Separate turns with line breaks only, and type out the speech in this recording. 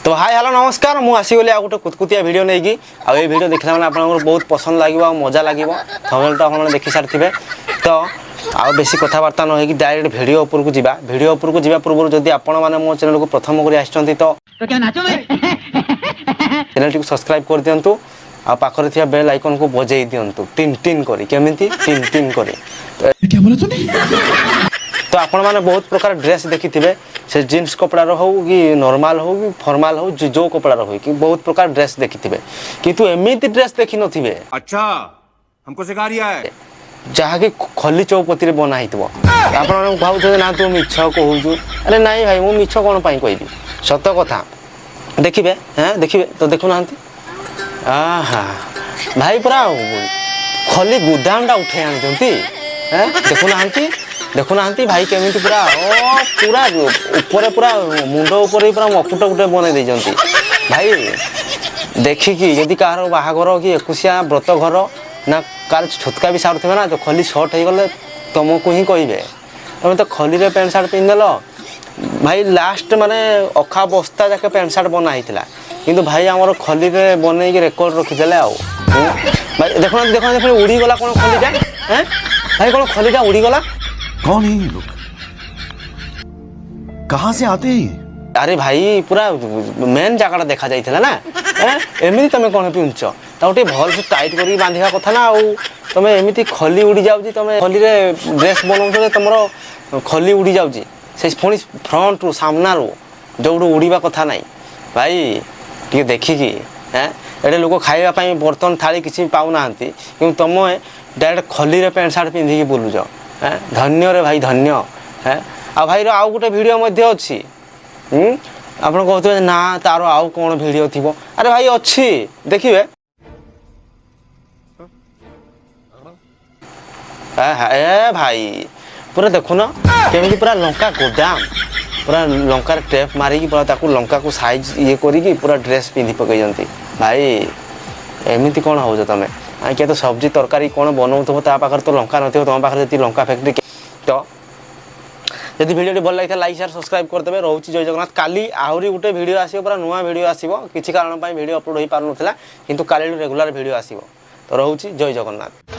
तो hi hello नमस्कार मु आसीगली आ गोटे कुतकुतिया वीडियो नहीं कि आ ये वीडियो देखला माने आपन बहुत पसंद लागिबो मजा लागिबो थंबनेल तो आपन देखि सारथिबे तो आ बेसी कथावार्ता न होई कि डायरेक्ट वीडियो ऊपर को जीवा वीडियो ऊपर को जीवा पूर्व जदि आपन माने मो चैनल को प्रथम करी आछंती तो
क्या नाचो भाई
चैनल को सब्सक्राइब कर दियंतु आ पाखरे थिया बेल आइकन को बजेई दियंतु टिन टिन करी केमिति टिन टिन करी
क्या बोला तूने
तो आपण माने बहुत प्रकार ड्रेस देखिथिबे से जीन्स कपड़ा रो हो कि नॉर्मल हो कि फॉर्मल हो जो कपड़ा रो हो कि बहुत प्रकार ड्रेस देखिथिबे किंतु एमिति ड्रेस देखि नथिबे।
अच्छा हमको सिखा रिया है
जहा कि खली चौपती रे बना हितबो आपण माने भाउ छ ना तू मिछ कहूजु अरे नाही भाई मु मिछ कोन पई कहबी सत कथा देखिबे हैं देखिबे तो देखु नांती आहा भाई पूरा खली गुदामडा उठे आन जंती हैं देखु नांती भाई केमिति पूरा ओ पूरा ऊपर पूरा मुंडो ऊपर पूरा मकुट गुटे बने दे जंती भाई देखि कि यदि कार बाहागर कि एकुसिया व्रत घर ना कार छुटका भी सारुथिबे ना तो खली शॉर्ट हे गले तुमको ही कहबे तमे तो खली रे पैंट शर्ट पिन देलो भाई लास्ट माने अखा बस्ता जाके पैंट शर्ट बना हितला किंतु भाई हमर खली रे बनै के रिकॉर्ड रखि देले आ भाई देखो उड़ी गला कोन खलीटा हैं भाई कोन खलीटा उड़ी गला
कौन है ये लोग कहां से आते हैं?
अरे भाई पूरा मेन जगह देखा जाइथिला ना एमिति तमे कोन पिउछ ताउटे भल से टाइट करी बांधिया कथा ना आ तमे एमिति खली उड़ी जाउजी तमे खली रे ड्रेस बनौछ तमरो खली उड़ी जाउजी से पुणी फ्रंट रु सामना रु जोडू उड़ीबा कथा नाही भाई टिके देखि कि हैं एडे लोक खाइबा पई बर्तन थाली किछि पाउ नाहंती कि तुम डायरेक्ट खली रे पैंट शर्ट पिंधि कि बुलुछ हैं धन्य रे भाई धन्य हैं आ भाई रो आउ गोटे वीडियो मध्ये अछि आपण कहते ना तार आउ कोन वीडियो थिबो अरे भाई अछि देखिबे ए भाई पूरा देखु ना केमिति पूरा लंका गोदाम पूरा लंका टेप मारी कि पूरा ताकू लंका को साइज ये करी कि पूरा ड्रेस पिंधि पकई जंती भाई एमिति कोन हो जो तमे आ के तो सब्जी तरकारी कोन बनाउथबो ता पाखर तो लंका नथिबो तम पाखर जति लंका फैक्ट्री तो यदि वीडियो भल लगे लाइक शेयर सब्सक्राइब कर देबे रहउची जय जगन्नाथ काली आहुरी गुटे वीडियो आसीबो पूरा नुवा वीडियो आसीबो किछि कारण पई वीडियो अपलोड होई पारु नथला किंतु काली रेगुलर वीडियो आसीबो तो रहउची जय जगन्नाथ।